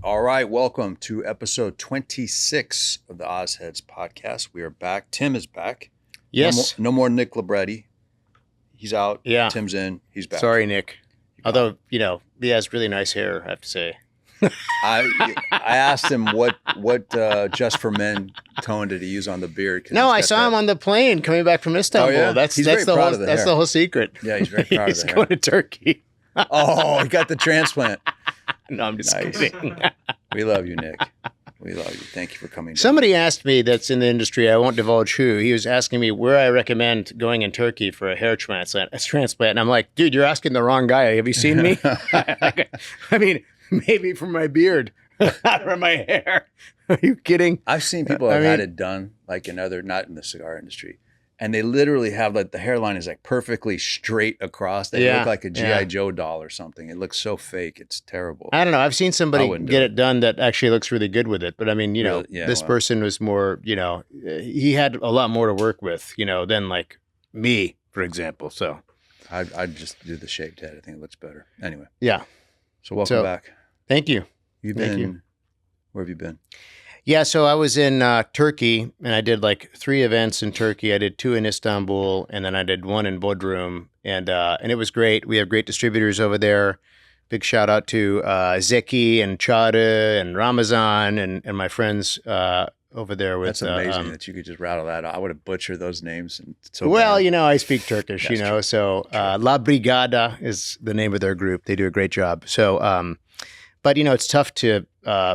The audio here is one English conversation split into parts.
All right, welcome to episode 26 of the Ozheads podcast. We are back. Tim is back. Yes. No more Nick Libretti. He's out. Yeah. Tim's in. He's back. Sorry, Nick. Although, he has really nice hair, I have to say. I asked him what Just for Men tone did he use on the beard. No, I saw him on the plane coming back from Istanbul. Oh, yeah? That's He's very proud of the that's hair. the whole secret. Yeah, he's very proud He's of the going hair. to Turkey. Oh, he got the transplant. No, I'm just Nice. kidding. We love you, Nick. We love you. Thank you for coming. Somebody asked me that's in the industry, I won't divulge who, he was asking me where I recommend going in Turkey for a hair transplant. And I'm like, dude, you're asking the wrong guy. Have you seen me? I mean, maybe from my beard, not from my hair. Are you kidding? I've seen people have had it done, like not in the cigar industry. And they literally have the hairline is like perfectly straight across. They look like a G.I. Joe doll or something. It looks so fake. It's terrible. I don't know. I've seen somebody get it done that actually looks really good with it. But I mean, this person was more, he had a lot more to work with, than like me, for example. So I'd just do the shaved head. I think it looks better. Anyway. Yeah. So welcome back. Thank you. Where have you been? Yeah, so I was in Turkey, and I did like 3 events in Turkey. I did 2 in Istanbul, and then I did 1 in Bodrum, and it was great. We have great distributors over there. Big shout out to Zeki and Çağrı and Ramazan and my friends over there. That's amazing that you could just rattle that out. I would have butchered those names. I speak Turkish, so La Brigada is the name of their group. They do a great job. So, but, it's tough to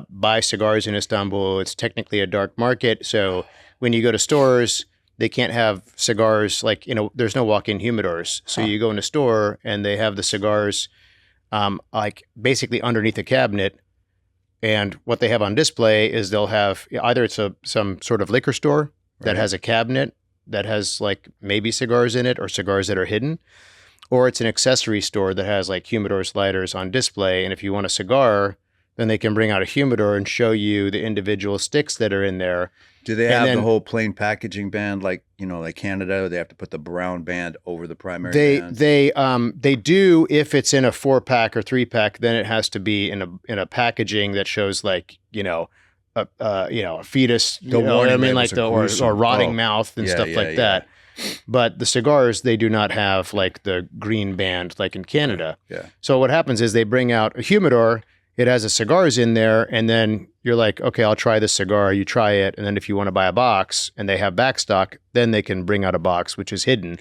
buy cigars in Istanbul. It's technically a dark market. So when you go to stores, they can't have cigars there's no walk-in humidors. So you go in a store and they have the cigars basically underneath a cabinet. And what they have on display is they'll have either it's some sort of liquor store that has a cabinet that has maybe cigars in it or cigars that are hidden. Or it's an accessory store that has humidors, lighters on display. And if you want a cigar, then they can bring out a humidor and show you the individual sticks that are in there. Do they have the whole plain packaging band like Canada? Or they have to put the brown band over the primary band? They do if it's in a 4-pack or 3-pack, then it has to be in a packaging that shows a fetus, or rotting mouth and stuff like that. But the cigars, they do not have the green band like in Canada. Yeah. So what happens is they bring out a humidor, it has the cigars in there, and then you're like, okay, I'll try this cigar. You try it. And then if you want to buy a box and they have back stock, then they can bring out a box, which is hidden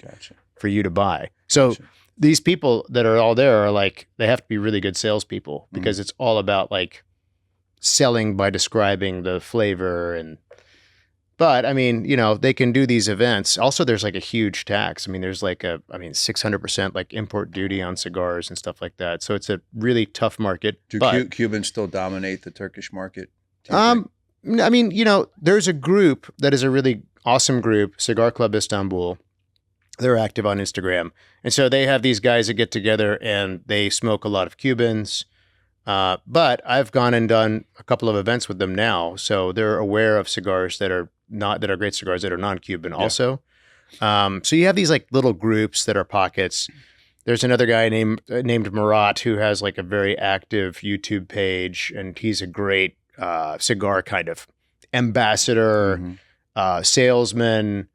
for you to buy. So these people that are all there are they have to be really good salespeople because it's all about selling by describing the flavor But I mean, they can do these events. Also, there's a huge tax. I mean, there's 600% import duty on cigars and stuff like that. So it's a really tough market. Do Cubans still dominate the Turkish market? I mean, there's a group that is a really awesome group, Cigar Club Istanbul. They're active on Instagram. And so they have these guys that get together and they smoke a lot of Cubans. But I've gone and done a couple of events with them now. So they're aware of cigars that are great cigars that are non-Cuban also. So you have these little groups that are pockets. There's another guy named Murat who has a very active YouTube page, and he's a great cigar kind of ambassador, salesman,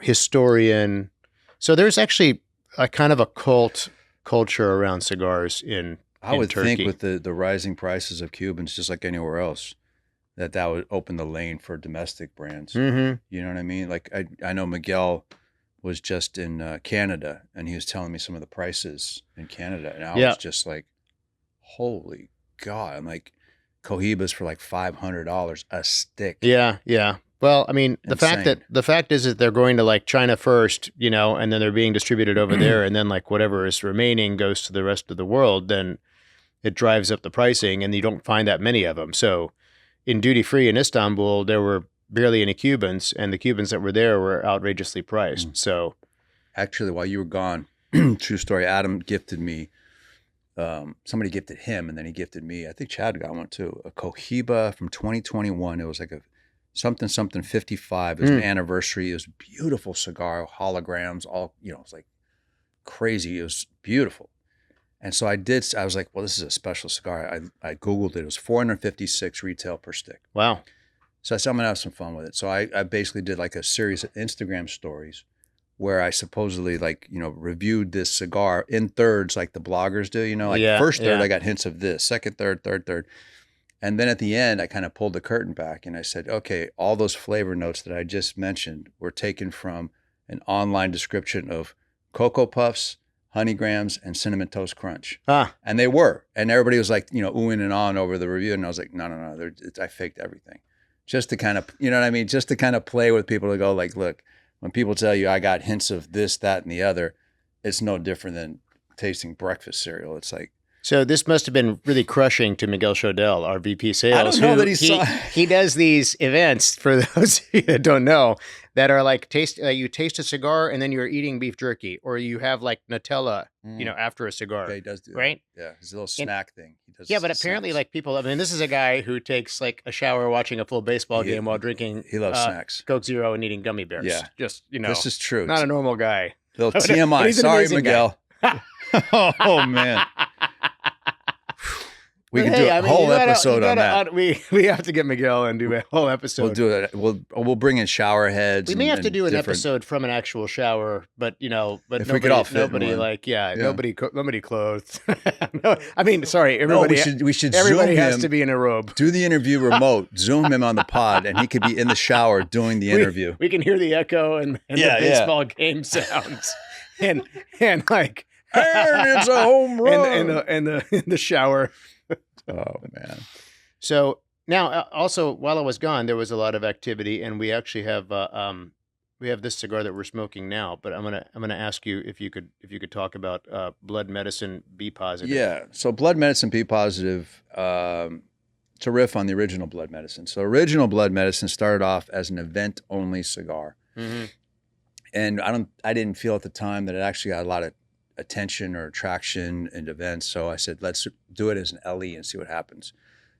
historian. So there's actually a kind of a cult culture around cigars in Turkey. Think with the rising prices of Cubans, just like anywhere else, that would open the lane for domestic brands. Mm-hmm. You know what I mean? I know Miguel was just in Canada, and he was telling me some of the prices in Canada, and I was just holy God. I'm Cohibas for $500 a stick. Yeah, yeah. Well, I mean, the fact is that they're going to China first, and then they're being distributed over there, and then whatever is remaining goes to the rest of the world. Then it drives up the pricing, and you don't find that many of them. So in duty free in Istanbul, there were barely any Cubans, and the Cubans that were there were outrageously priced. So actually, while you were gone, true story, Adam gifted me. Somebody gifted him, and then he gifted me. I think Chad got one too. A Cohiba from 2021. It was a something 55. It was an anniversary. It was a beautiful cigar, holograms, all it was crazy. It was beautiful. And so I was like, well, this is a special cigar. I Googled it. It was 456 retail per stick. Wow. So I said, I'm going to have some fun with it. So I basically did like a series of Instagram stories where I supposedly reviewed this cigar in thirds like the bloggers do, like first third, I got hints of this, second third, third. And then at the end, I kind of pulled the curtain back and I said, okay, all those flavor notes that I just mentioned were taken from an online description of Cocoa Puffs, Honey Grams, and Cinnamon Toast Crunch. And they were. And everybody was like, oohing and ahhing over the review. And I was like, no, I faked everything. Just to kind of, you know what I mean? Just to kind of play with people to go like, look, when people tell you I got hints of this, that, and the other, it's no different than tasting breakfast cereal. It's like, so this must have been really crushing to Miguel Shodell, our VP sales. I don't know that he saw. He does these events, for those of you that don't know, that are like you taste a cigar and then you're eating beef jerky, or you have like Nutella, after a cigar. Yeah, he does do right? That. Yeah, his little snack thing. He does. Yeah, but apparently, snacks. like people, I mean, this is a guy who takes like a shower watching a full baseball game while drinking. He loves snacks, Coke Zero, and eating gummy bears. Yeah, just this is true. Not a normal guy. Little TMI. Sorry, Miguel. Oh man. We can do a whole episode on that. We have to get Miguel and do a whole episode. We'll do it. We'll bring in shower heads. We may have to do an episode from an actual shower, but if nobody, we could all fit nobody nobody clothed. No, I mean, sorry, everybody. No, we should. Everybody Zoom has him, to be in a robe. Do the interview remote. Zoom him on the pod, and he could be in the shower doing the interview. We can hear the echo and the baseball game sounds, and like, and it's a home run, and the shower. Oh man! So now, also while I was gone, there was a lot of activity, and we actually have this cigar that we're smoking now. But I'm gonna ask you if you could talk about Blood Medicine B Positive. Yeah. So Blood Medicine B Positive. It's a riff on the original Blood Medicine. So original Blood Medicine started off as an event only cigar, and I didn't feel at the time that it actually got a lot of attention or attraction in events. So I said, let's do it as an LE and see what happens.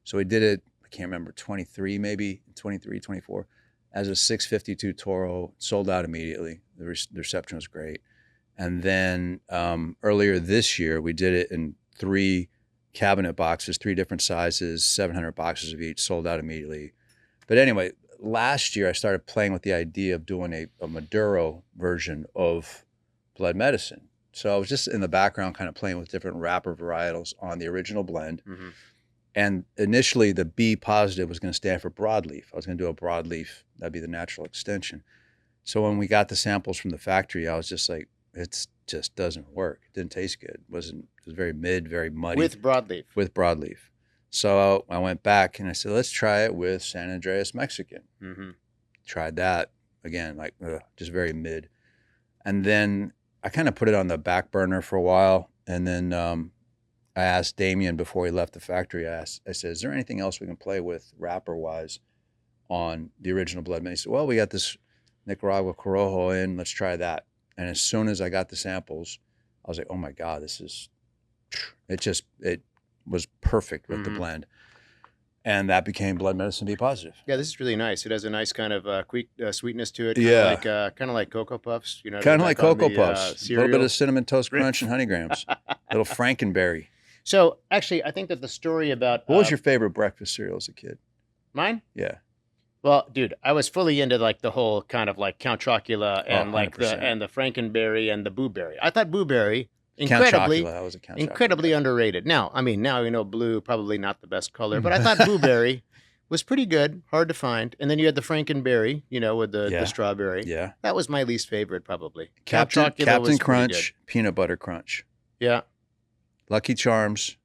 So we did it, I can't remember, 23, 24, as a 652 Toro, sold out immediately. The reception was great. And then earlier this year, we did it in 3 cabinet boxes, 3 different sizes, 700 boxes of each, sold out immediately. But anyway, last year I started playing with the idea of doing a Maduro version of Blood Medicine. So I was just in the background kind of playing with different wrapper varietals on the original blend. And initially the B Positive was going to stand for broadleaf. I was going to do a broadleaf. That'd be the natural extension. So when we got the samples from the factory, I was just like, it just doesn't work. It didn't taste good. It was very mid, very muddy. With broadleaf. So I went back and I said, let's try it with San Andreas Mexican. Tried that again, like just very mid. And then I kind of put it on the back burner for a while. And then I asked Damien before he left the factory, I said, is there anything else we can play with wrapper wise on the original Blood Medicine? He said, well, we got this Nicaragua Corojo in, let's try that. And as soon as I got the samples, I was like, oh my God, it was perfect with the blend. And that became Blood Medicine B Positive. Yeah, this is really nice. It has a nice kind of sweetness to it. Kind of like Cocoa Puffs. Kind of like Cocoa Puffs. A little bit of Cinnamon Toast Crunch and Honey Grams. Little Frankenberry. So actually, I think that the story about what was your favorite breakfast cereal as a kid? Mine? Yeah. Well, dude, I was fully into like the whole kind of like Count Chocula and like the Frankenberry and the Boo Berry. I thought Boo Berry incredibly underrated. Now, I mean, now you know blue probably not the best color, but I thought Boo Berry was pretty good, hard to find. And then you had the Frankenberry, with the strawberry. Yeah. That was my least favorite probably. Captain Crunch, Peanut Butter Crunch. Yeah. Lucky Charms.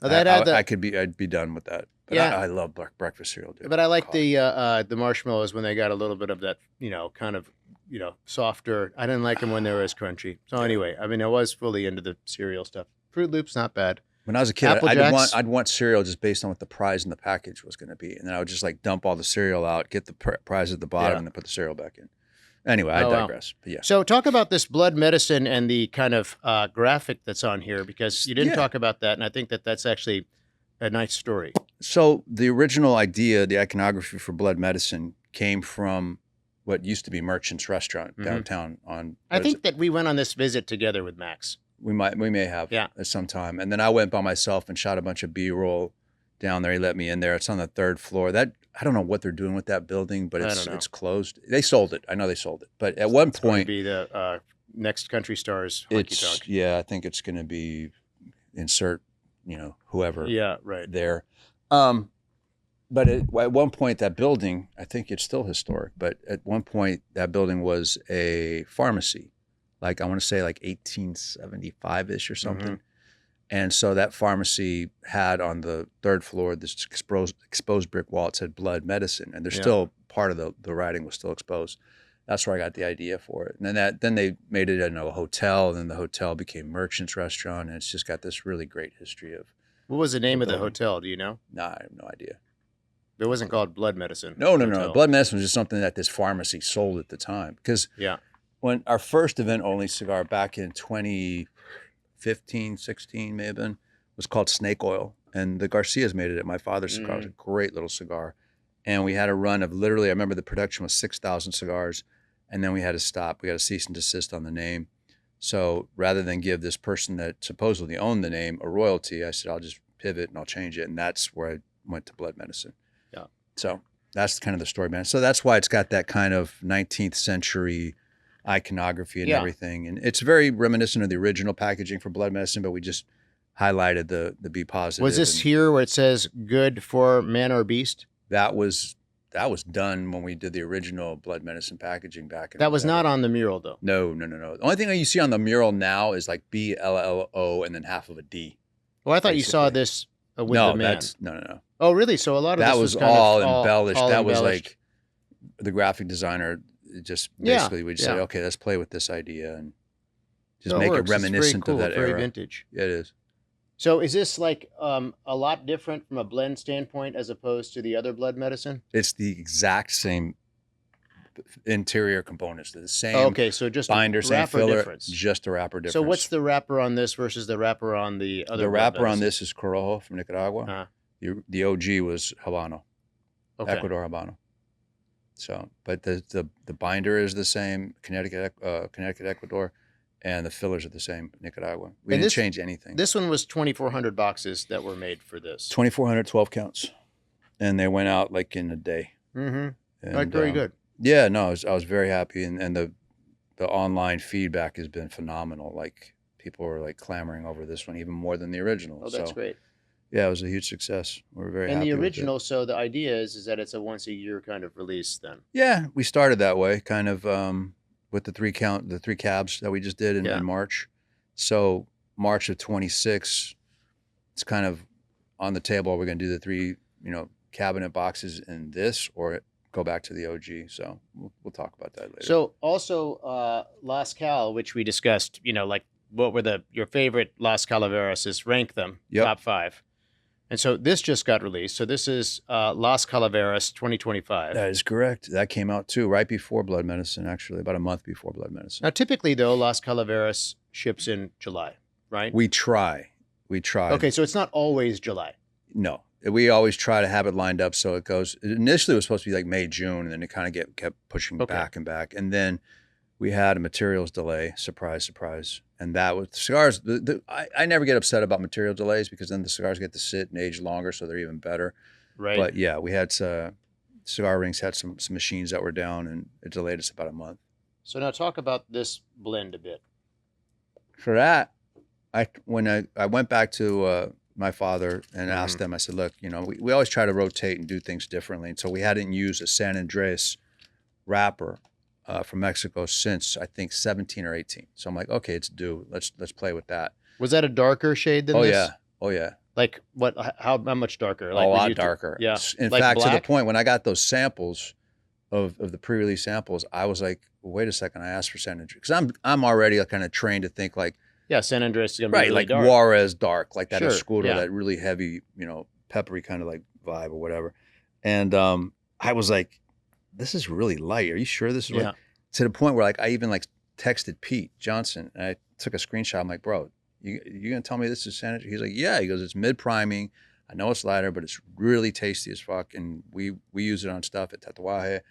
Oh, I'd be done with that. But I love breakfast cereal, dude. But I like the marshmallows when they got a little bit of that, kind of, softer. I didn't like them when they were as crunchy. So anyway, I mean, I was fully into the cereal stuff. Fruit Loops, not bad. When I was a kid, I'd want cereal just based on what the prize in the package was going to be. And then I would just like dump all the cereal out, get the prize at the bottom, and then put the cereal back in. Anyway, I digress. But yeah. So talk about this Blood Medicine and the kind of graphic that's on here, because you didn't talk about that. And I think that that's actually a nice story. So the original idea, the iconography for Blood Medicine came from what used to be Merchant's Restaurant downtown on... I think that we went on this visit together with Max. We may have at some time. And then I went by myself and shot a bunch of B-roll down there. He let me in there. It's on the 3rd floor. That I don't know what they're doing with that building, but it's closed. They sold it. I know they sold it. But at one point, going to be the next Country Stars honky tonk. Yeah, I think it's going to be insert, whoever. Yeah, right there. But at one point, that building, I think it's still historic. But at one point, that building was a pharmacy. Like I want to say like 1875-ish or something. Mm-hmm. And so that pharmacy had on the 3rd floor this exposed brick wall. It said blood medicine. And there's still part of the writing was still exposed. That's where I got the idea for it. And then they made it into a hotel. And then the hotel became Merchant's Restaurant. And it's just got this really great history of. What was the name of the hotel? Do you know? No, I have no idea. It wasn't called Blood Medicine. No. Blood medicine was just something that this pharmacy sold at the time. Because when our first event-only cigar back in 2015, 16 may have been, was called Snake Oil. And the Garcias made it at my father's cigar. It was a great little cigar. And we had a run of literally, I remember the production was 6,000 cigars. And then we had to stop. We got a cease and desist on the name. So rather than give this person that supposedly owned the name a royalty, I said, I'll just pivot and I'll change it. And that's where I went to Blood Medicine. Yeah. So that's kind of the story, man. So that's why it's got that kind of 19th century iconography and everything. And it's very reminiscent of the original packaging for Blood Medicine, but we just highlighted the Be Positive. Was this here where it says good for man or beast? That was done when we did the original Blood Medicine packaging back in. That was not on the mural, though. No. The only thing that you see on the mural now is like BLLO and then half of a D. Well, I thought you saw this with the man. No. Oh, really? So a lot of that this was all embellished. That was like the graphic designer just basically we just said, okay, let's play with this idea and just make it reminiscent of that era. Very vintage. Yeah, it is. So is this like a lot different from a blend standpoint as opposed to the other Blood Medicine? It's the exact same interior components. They're the same. Okay, so just binder, same filler, difference. Just a wrapper difference. So what's the wrapper on this versus the wrapper on the other? The wrapper on this is Corojo from Nicaragua. Uh-huh. The OG was Habano, Ecuador Habano. So, but the binder is the same, Connecticut, Ecuador. And the fillers are the same, Nicaragua. We didn't change anything. This one was 2,400 boxes that were made for this. 2,400, 12 counts. And they went out like in a day. Mm-hmm. And, very good. Yeah, no, I was very happy. And the online feedback has been phenomenal. Like people were like clamoring over this one even more than the original. Oh, that's great. Yeah, it was a huge success. We're very happy. And the original, so the idea is that it's a once a year kind of release then. Yeah, we started that way, kind of with the three cabs that we just did in March. So March of 26, it's kind of on the table. Are we going to do the 3, cabinet boxes in this or go back to the OG? So we'll talk about that later. So also Las Cal, which we discussed, like what were your favorite Las Calaveras, rank them, top 5. And so this just got released. So this is Las Calaveras 2025. That is correct. That came out too, right before Blood Medicine, actually, about a month before Blood Medicine. Now, typically, though, Las Calaveras ships in July, right? We try. Okay, so it's not always July. No. We always try to have it lined up so it goes. Initially, it was supposed to be like May, June, and then it kind of kept pushing back and back. And then we had a materials delay, surprise. And that was cigars. I never get upset about material delays because then the cigars get to sit and age longer, so they're even better. Right. But yeah, we had Cigar Rings had some machines that were down, and it delayed us about a month. So now talk about this blend a bit. For that, when I went back to my father and asked them, I said, look, we always try to rotate and do things differently, and so we hadn't used a San Andres wrapper from Mexico since I think 17 or 18. So I'm like, okay, it's due. Let's play with that. Was that a darker shade than this? Oh yeah. Like what? How much darker? Like a lot darker. Yeah. In fact, black? To the point when I got those samples of the pre-release samples, I was like, well, wait a second. I asked for San Andres because I'm already kind of trained to think like, San Andres is gonna be really like dark. Juarez dark, like that Oscuro, that really heavy, peppery kind of like vibe or whatever. And I was like, this is really light. Are you sure this is right? To the point where like I even like texted Pete Johnson and I took a screenshot. I'm like, bro, you gonna tell me this is San Andres? He's like, yeah. He goes, it's mid priming. I know it's lighter, but it's really tasty as fuck. And we use it on stuff at Tatuaje.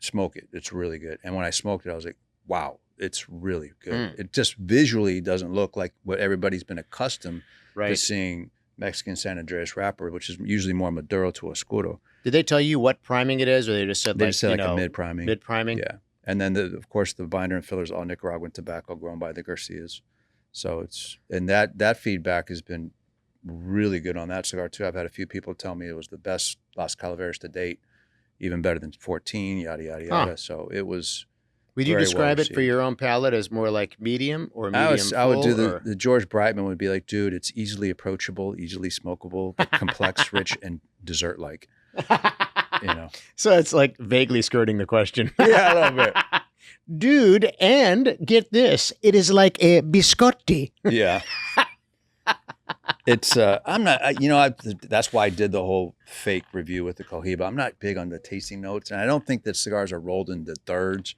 Smoke it. It's really good. And when I smoked it, I was like, wow, it's really good. Mm. It just visually doesn't look like what everybody's been accustomed to Right. seeing Mexican San Andreas wrapper, which is usually more Maduro to Oscuro. Did they tell you what priming it is, or they just said They like just say you like a know mid priming. mid priming? Yeah. And then of course the binder and filler is all Nicaraguan tobacco grown by the Garcias. So it's, and that feedback has been really good on that cigar too. I've had a few people tell me it was the best Las Calaveras to date, even better than 14, yada yada yada. Huh. So it was. Would you very describe well it for your own palate as more like medium or I medium full? I would do or? the George Brightman would be like, dude, it's easily approachable, easily smokable, but complex, rich, and dessert like. You know. So it's like vaguely skirting the question. Yeah, a little bit. Dude, and get this, it is like a biscotti. Yeah. It's I'm not that's why I did the whole fake review with the Cohiba. I'm not big on the tasting notes, and I don't think that cigars are rolled into thirds.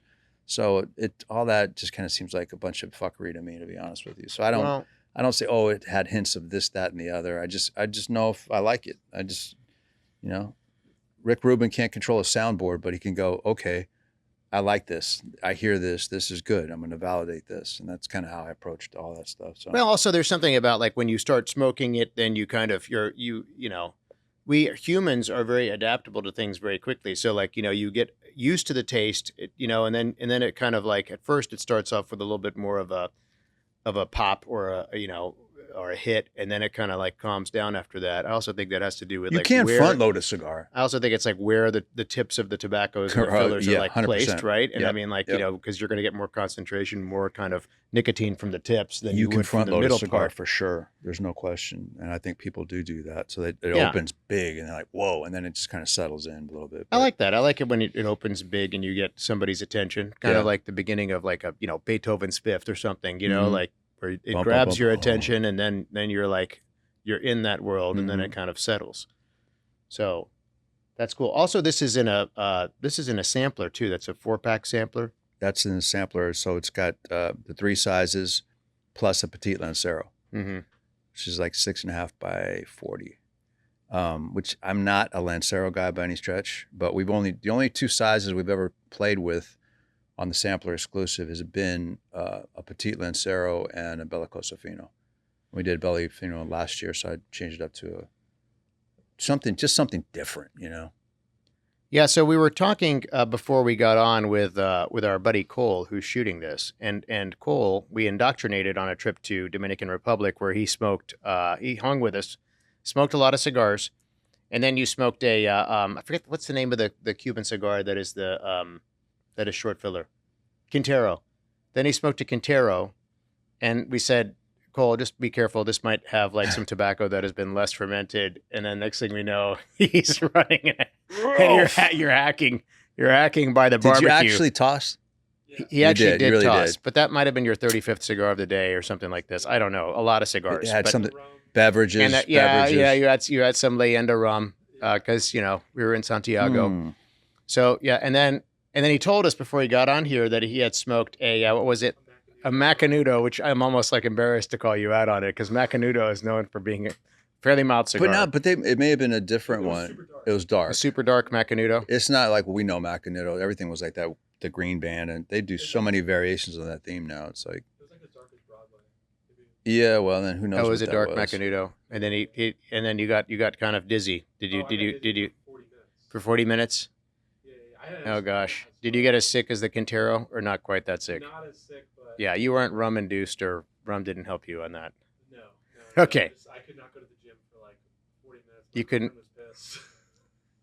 So it all that just kind of seems like a bunch of fuckery to me, to be honest with you. So I don't say, oh, it had hints of this, that, and the other. I just know if I like it. I just, Rick Rubin can't control a soundboard, but he can go, okay, I like this. I hear this. This is good. I'm going to validate this. And that's kind of how I approached all that stuff. So, well, also there's something about like when you start smoking it, then you kind of, we humans are very adaptable to things very quickly. So like, you get used to the taste, and then it kind of like, at first it starts off with a little bit more of a pop or or a hit, and then it kind of like calms down after that. I also think that has to do with you like can't where, front load a cigar. I also think it's like where the tips of the tobaccos and the fillers are like 100%. placed, right? And Yep. I mean, like, Yep. because you're going to get more concentration, more kind of nicotine from the tips than You you can would from front the load a middle cigar part. for sure. There's no question. And I think people do that. So it Yeah. opens big and they're like, whoa. And then it just kind of settles in a little bit. I like that. I like it when it opens big and you get somebody's attention, kind Yeah. of like the beginning of like a, Beethoven's Fifth or something, Mhm. like where it Bum, grabs bum, your bum. attention and then you're like, you're in that world and then it kind of settles. So that's cool. Also, this is in a sampler too. That's a 4-pack sampler. That's in the sampler. So it's got the 3 sizes plus a Petit Lancero, Mm-hmm. which is like 6.5 by 40. Which I'm not a Lancero guy by any stretch, but the only 2 sizes we've ever played with on the sampler exclusive has been a Petit Lancero and a Bellicoso Fino. We did Belly Fino last year, so I changed it up to something different, Yeah, so we were talking before we got on with our buddy Cole, who's shooting this, and Cole we indoctrinated on a trip to Dominican Republic where he smoked. He hung with us, smoked a lot of cigars, and then you smoked a I forget what's the name of the Cuban cigar that is that is short filler, Quintero. Then he smoked a Quintero, and we said, Cole, just be careful. This might have like some tobacco that has been less fermented. And then next thing we know, he's running it. And you're hacking by the barbecue. Did you actually toss? He actually did really toss, did. but that might have been your 35th cigar of the day or something like this. I don't know. A lot of cigars. It had but, some beverages. and that, beverages. you had some Leyenda rum because we were in Santiago. Mm. So yeah, and then he told us before he got on here that he had smoked a what was it? A Macanudo, which I'm almost like embarrassed to call you out on it because Macanudo is known for being a fairly mild cigar. It may have been a different one. It was dark. A super dark Macanudo. It's not like we know Macanudo. Everything was like that. The green band, and they do so many variations of that theme now. It's like, yeah. Well, then who knows? That was what a dark was. Macanudo, and then and then you got kind of dizzy. Did you for 40 minutes? Oh gosh, did you get as sick as the Quintero or not quite that sick? Not as sick, but Yeah, you weren't rum induced or rum didn't help you on that. no. Okay. I could not go to the gym for like 40 minutes. You couldn't- girlfriend was pissed.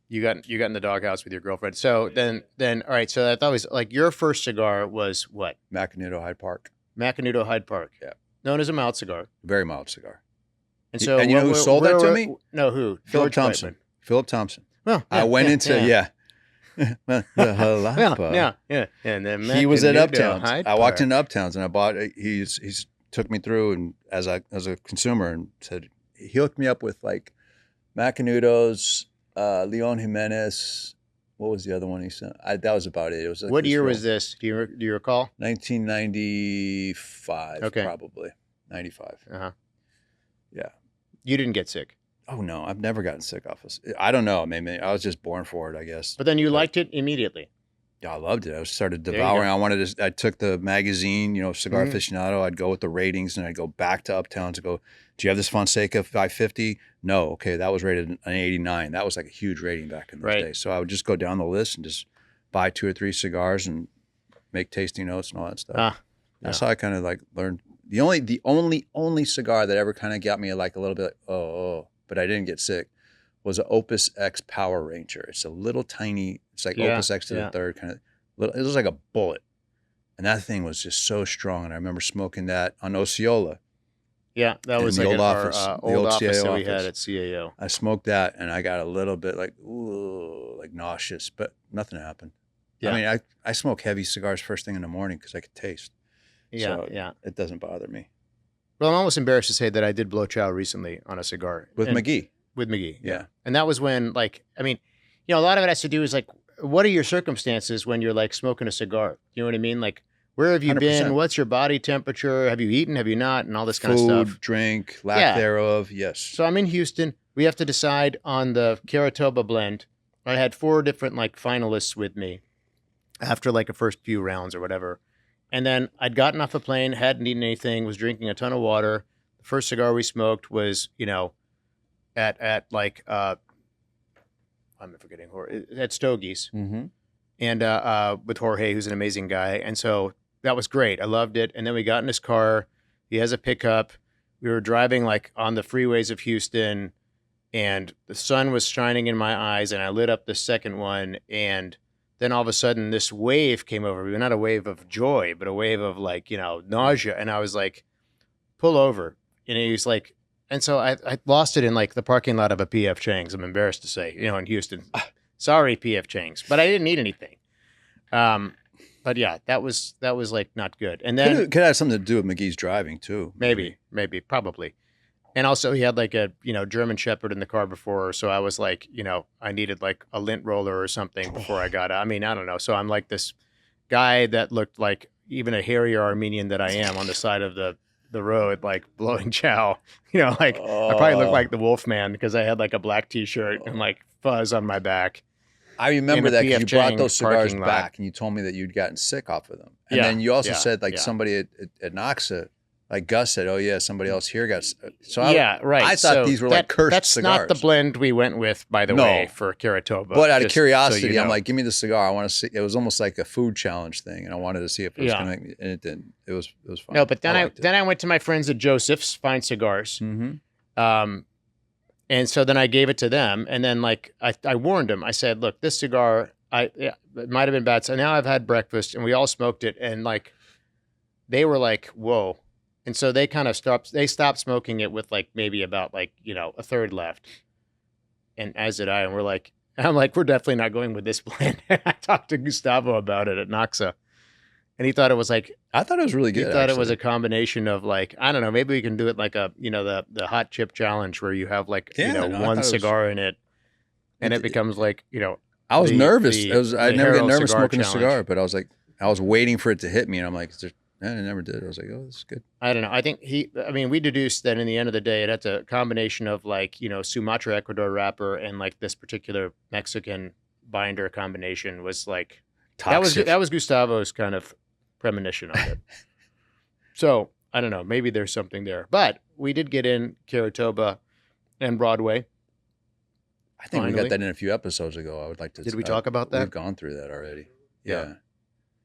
You got in the doghouse with your girlfriend. So then all right. So I thought it was like your first cigar was what? Macanudo Hyde Park. Macanudo Hyde Park. Yeah. Known as a mild cigar. Very mild cigar. And so And you know who sold that to me? No, who? Philip George Thompson. Whiteman. Philip Thompson. Well, I went into Well, the Jalapa. yeah. And then He was at Macanudo Uptowns. Hyde I walked Park. into Uptowns and I bought. He's took me through and as a consumer and said he hooked me up with like Macanudos, Leon Jimenez. What was the other one he sent? That was about it. It was like What this year real- was this? Do you recall? 1995, Okay. probably 95. Uh-huh. Yeah. You didn't get sick, Oh no, I've never gotten sick off this. I don't know. Maybe I was just born for it. I guess. but then you liked it immediately. Yeah, I loved it. I started There you devouring. go. I took the magazine, Cigar Mhm. Aficionado. I'd go with the ratings, and I'd go back to Uptown to go, do you have this Fonseca 550? No. Okay, that was rated an 89. That was like a huge rating back in those Right. days. So I would just go down the list and just buy 2 or 3 cigars and make tasting notes and all that stuff. Ah, That's yeah. how I kind of like learned. The only cigar that ever kind of got me like a little bit, but I didn't get sick, was an Opus X Power Ranger. It's a little tiny, it's like Yeah. Opus X to the Yeah. third kind of little. It was like a bullet, and that thing was just so strong. And I remember smoking that on Osceola Yeah. That in was the like old our office, the old old office CAO that we had office. at CAO. I smoked that, and I got a little bit like, ooh, like nauseous, but nothing happened. Yeah. I mean, I smoke heavy cigars first thing in the morning because I could taste. Yeah. So Yeah. it doesn't bother me. Well, I'm almost embarrassed to say that I did blow chow recently on a cigar With and McGee. with McGee. Yeah. And that was when, like, I mean, a lot of it has to do is like, what are your circumstances when you're like smoking a cigar? You know what I mean? Like, where have you been? 100%. What's your body temperature? Have you eaten? Have you not? And all this kind of Food, stuff. drink, lack Yeah. thereof. Yes. So I'm in Houston. We have to decide on the Caratoba blend. I had 4 different like finalists with me after like a first few rounds or whatever. And then I'd gotten off a plane, hadn't eaten anything, was drinking a ton of water. The first cigar we smoked was, at like I'm forgetting at Stogie's, Mm-hmm. and with Jorge, who's an amazing guy. And so that was great. I loved it. And then we got in his car. He has a pickup. We were driving like on the freeways of Houston, and the sun was shining in my eyes, and I lit up the second one, and then all of a sudden this wave came over me. Not a wave of joy, but a wave of like, nausea. And I was like, pull over. And he was like, and so I lost it in like the parking lot of a PF Chang's. I'm embarrassed to say, in Houston. Sorry, PF Chang's, but I didn't eat anything. But yeah, that was like not good. And then Could have something to do with McGee's driving too. maybe, probably. And also he had like a, German Shepherd in the car before. So I was like, I needed like a lint roller or something before I got out. I mean, I don't know. So I'm like this guy that looked like even a hairier Armenian that I am on the side of the road, like blowing chow, like I probably looked like the Wolfman because I had like a black t-shirt and like fuzz on my back. I remember in a that because PF you brought Chang's those cigars parking lot. back and you told me that you'd gotten sick off of them. And Yeah, then you also yeah, said like yeah. somebody at Noxa, like Gus said, oh yeah, somebody else here got sick. So Yeah, right. I thought So these were like cursed that's cigars. not the blend we went with, by the No. way, for Caratoba. But out of just so curiosity, you know. I'm like, give me the cigar. I want to see. It was almost like a food challenge thing, and I wanted to see if it was Yeah. going to. And it didn't. It was fun. No, but then liked it. I went to my friends at Joseph's Fine Cigars. Mm-hmm. And so then I gave it to them, and then like I warned them. I said, "Look, this cigar, it might have been bad." So now I've had breakfast, and we all smoked it, and like they were like, "Whoa!" And so they kind of stopped. They stopped smoking it with like maybe about like a third left, and as did I. And I'm like, we're definitely not going with this blend. I talked to Gustavo about it at Noxa, and he thought it was like I thought it was really he good. thought it was a actually. combination of like, I don't know, maybe we can do it like a the hot chip challenge where you have like Yeah, no, I thought it one was- cigar in it, and It- it becomes like I was the- nervous. the- I the never get Harold nervous cigar smoking a challenge. cigar, but I was waiting for it to hit me, and I'm like, and it never did. I was like, oh, this is good. I don't know. I think we deduced that in the end of the day, it had a combination of like, Sumatra Ecuador wrapper and like this particular Mexican binder combination was like, Toxic. that was Gustavo's kind of premonition of it. So I don't know, maybe there's something there, but we did get in Caratoba and Broadway. I think we finally. got that in a few episodes ago. I would like to. Did we talk about that? We've gone through that already. Yeah. Yeah.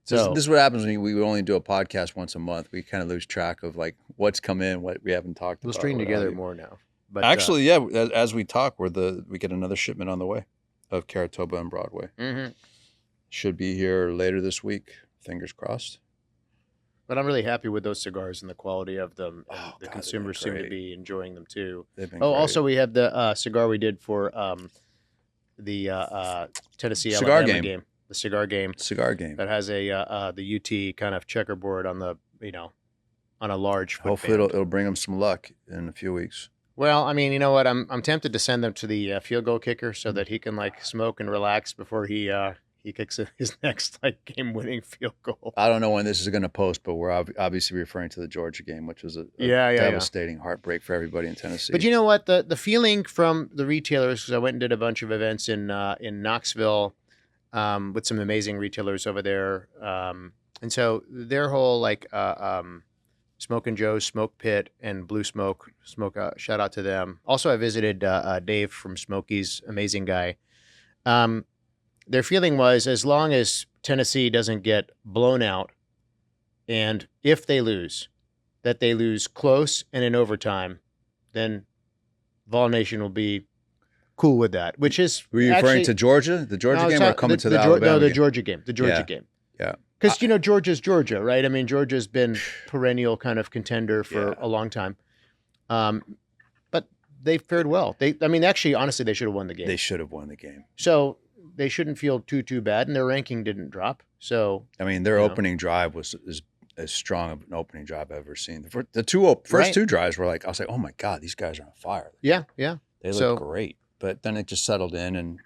So This is what happens when we only do a podcast once a month. We kind of lose track of like what's come in, what we haven't talked we'll about. string what have together you. more now. But Actually, yeah. As we talk, we get another shipment on the way of Caratoba and Broadway. mhm. Should be here later this week. Fingers crossed. But I'm really happy with those cigars and the quality of them. And Oh, the God, they've consumers been seem to great. be enjoying them too. They've been Oh, great. also we have the cigar we did for the Tennessee Cigar Alabama game. the cigar game cigar game. that has a the UT kind of checkerboard on the on a large Hopefully, footband. it'll bring them some luck in a few weeks. Well, I mean, you know what? I'm tempted to send them to the field goal kicker so that he can like smoke and relax before he kicks his next like game-winning field goal. I don't know when this is going to post, but we're obviously referring to the Georgia game, which was a Yeah. devastating heartbreak for everybody in Tennessee. But you know what? The feeling from the retailers, because I went and did a bunch of events in Knoxville with some amazing retailers over there. And so their whole Smoke and Joe's Smoke Pit and Blue Smoke, shout out to them. Also, I visited Dave from Smokies, amazing guy. Their feeling was as long as Tennessee doesn't get blown out, and if they lose, that they lose close and in overtime, then Vol Nation will be cool with that. Which is Were you referring to Georgia, the Georgia game, or coming to the Alabama No, the game? Georgia game. The Georgia game. Yeah. Because, Georgia's Georgia, right? I mean, Georgia's been perennial kind of contender for a long time. But they fared well. Actually, honestly, they should have won the game. They should have won the game. So they shouldn't feel too bad, and their ranking didn't drop. So their opening drive was as strong of an opening drive I've ever seen. The first two drives were like, I was like, oh my God, these guys are on fire. Yeah. They look great. But then it just settled in, and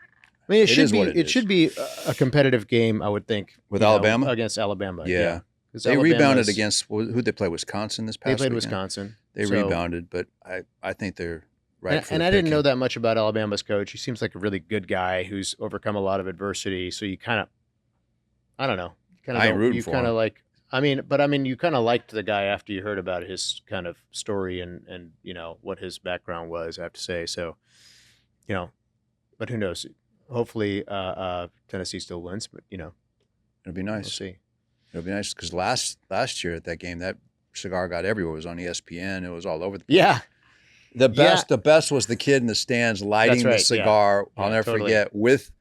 it should be a competitive game, I would think. With Alabama? Against Alabama. Yeah. They rebounded against, who'd they play? Wisconsin this past They played weekend? Wisconsin. They rebounded, but I think they're right for and the I didn't picking. know that much about Alabama's coach. He seems like a really good guy who's overcome a lot of adversity. So you kind of, I don't know. I ain't rooting for him. You kind of liked the guy after you heard about his kind of story and what his background was, I have to say. So, but who knows? Hopefully, Tennessee still wins, but it'll be nice. We'll see. It'll be nice because last year at that game, that cigar got everywhere. It was on ESPN. It was all over the place. Yeah. The best was the kid in the stands lighting the cigar. Yeah. I'll never Totally. forget with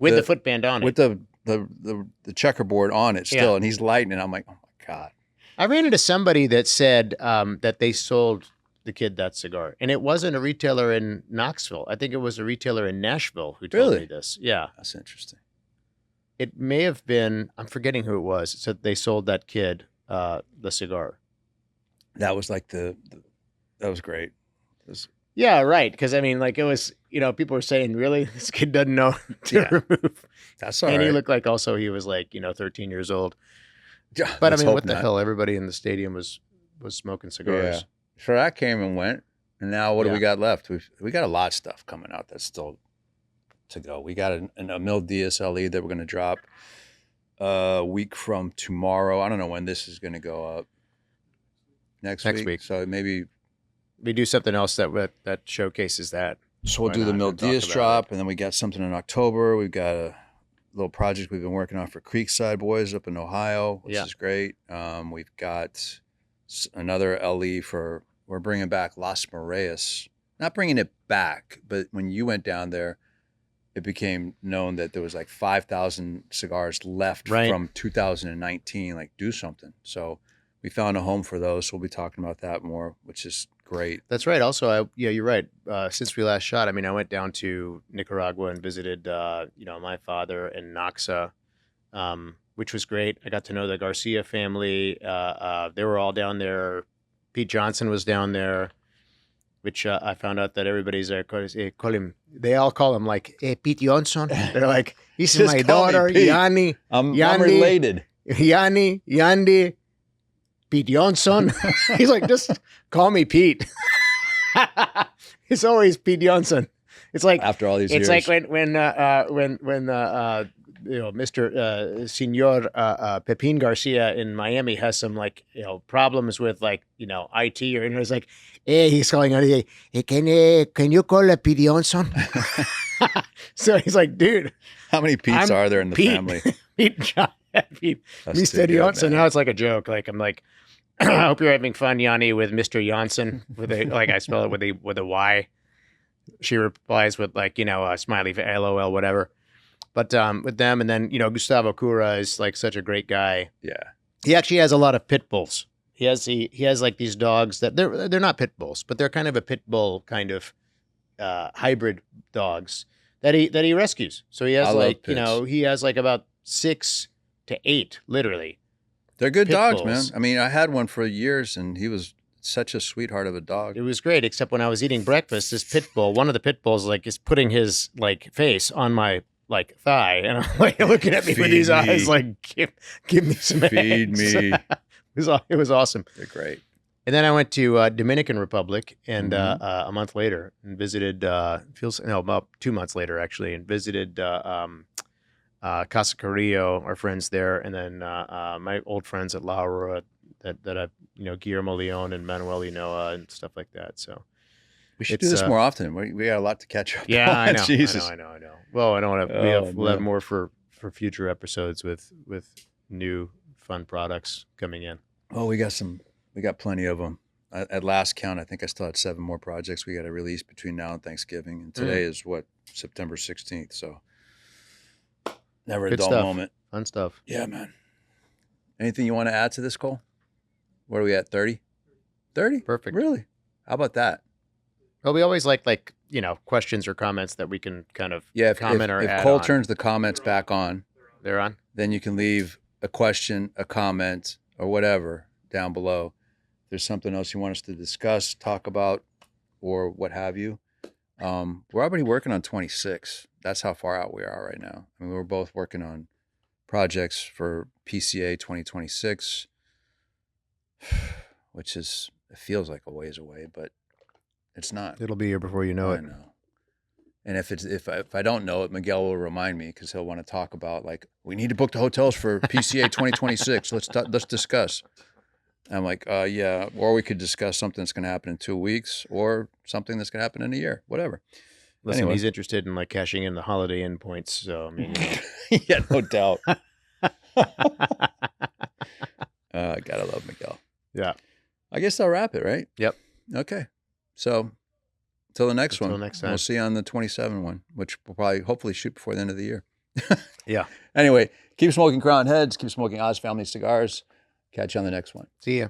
the footband on with it. the checkerboard on it still, and he's lighting it. I'm like, oh my God. I ran into somebody that said that they sold the kid that cigar, and it wasn't a retailer in Knoxville. I think it was a retailer in Nashville who told me this. Yeah, that's interesting. It may have been. I'm forgetting who it was. It said they sold that kid the cigar. That was like that was great. Yeah, right. Because it was, people were saying, really, this kid doesn't know to remove. That's all right. And he looked like also he was 13 years old. Yeah, but what the hell? Everybody in the stadium was smoking cigars. Yeah. So that came and went, and now what do we got left? We got a lot of stuff coming out that's still to go. We got a Mill DSLE that we're going to drop a week from tomorrow. I don't know when this is going to go up. Next week. So maybe we do something else that showcases that. So we'll do the Mill Diaz drop, and then we got something in October. We've got a little project we've been working on for Creekside Boys up in Ohio, which is great. We've got another LE we're bringing back Las Moreas. Not bringing it back, but when you went down there, it became known that there was 5,000 cigars left from 2019. Do something. So we found a home for those. So we'll be talking about that more, which is great. That's right. Also, you're right. Since we last shot, I went down to Nicaragua and visited, my father in Noxa, which was great. I got to know the Garcia family. They were all down there. Pete Johnson was down there, which I found out that everybody's there. They all call him Pete Johnson. They're like, this is my daughter, Yanni. I'm related. Yanni. Pete Johnson. He's like, just call me Pete. It's always Pete Johnson. It's like after all these years. It's like when Mr. Senor Pepin Garcia in Miami has some problems with IT or it's like, hey, he's calling out, hey, can you call Pete Johnson? So he's like, dude, how many Pete's are there in the family? Pete, Mr. Johnson. Now it's like a joke. I'm like, I hope you're having fun, Yanni, with Mr. Johnson. With I spell it with a Y. She replies with a smiley, LOL, whatever. But with them, and then Gustavo Cura is such a great guy. Yeah, he actually has a lot of pit bulls. He has these dogs that they're not pit bulls, but they're kind of a pit bull kind of hybrid dogs that he rescues. So he has he has about 6 to 8 literally. They're good dogs, man. I had one for years, and he was such a sweetheart of a dog. It was great, except when I was eating breakfast, this pit bull, one of the pit bulls, is putting his face on my thigh, and I'm looking at me with these eyes, give me some feed eggs. Me. It was awesome. They're great. And then I went to Dominican Republic, and a month later, and visited. About 2 months later, actually, and visited Casa Carrillo, our friends there, and then my old friends at La Aurora that I've, Guillermo Leon and Manuel Inoa and stuff like that. So We should do it's this more often. We got a lot to catch up yeah, on. I know, Jesus. I know. Well, I don't want to. Oh, We'll have man. more for future episodes with new fun products coming in. Oh, we got plenty of them. At last count, I think I still had 7 more projects we got to release between now and Thanksgiving. And today is what, September 16th. So never a Good dull stuff. moment. Fun stuff. Yeah, man. Anything you want to add to this, Cole? What are we at? 30? 30? Perfect. Really? How about that? Well, we always like questions or comments that we can kind of Yeah, comment or if add Cole on. turns the comments back on, They're on. then you can leave a question, a comment, or whatever down below. If there's something else you want us to discuss, talk about, or what have you. We're already working on 26. That's how far out we are right now. I mean, we're both working on projects for PCA 2026, which it feels like a ways away, but it's not. It'll be here before you know I it. know. And if I don't know it, Miguel will remind me because he'll want to talk about we need to book the hotels for PCA 2026. Let's discuss. I'm like, yeah, or we could discuss something that's going to happen in 2 weeks, or something that's going to happen in a year, whatever. Listen, Anyway. he's interested in cashing in the Holiday Inn points. So I mean, Yeah, no doubt. Gotta love Miguel. Yeah. I guess I'll wrap it, right? Yep. Okay. So until the next Until one. next time. We'll see you on the 27 one, which we'll probably hopefully shoot before the end of the year. Yeah. Anyway, keep smoking Crown Heads, keep smoking Oz Family cigars. Catch you on the next one. See ya.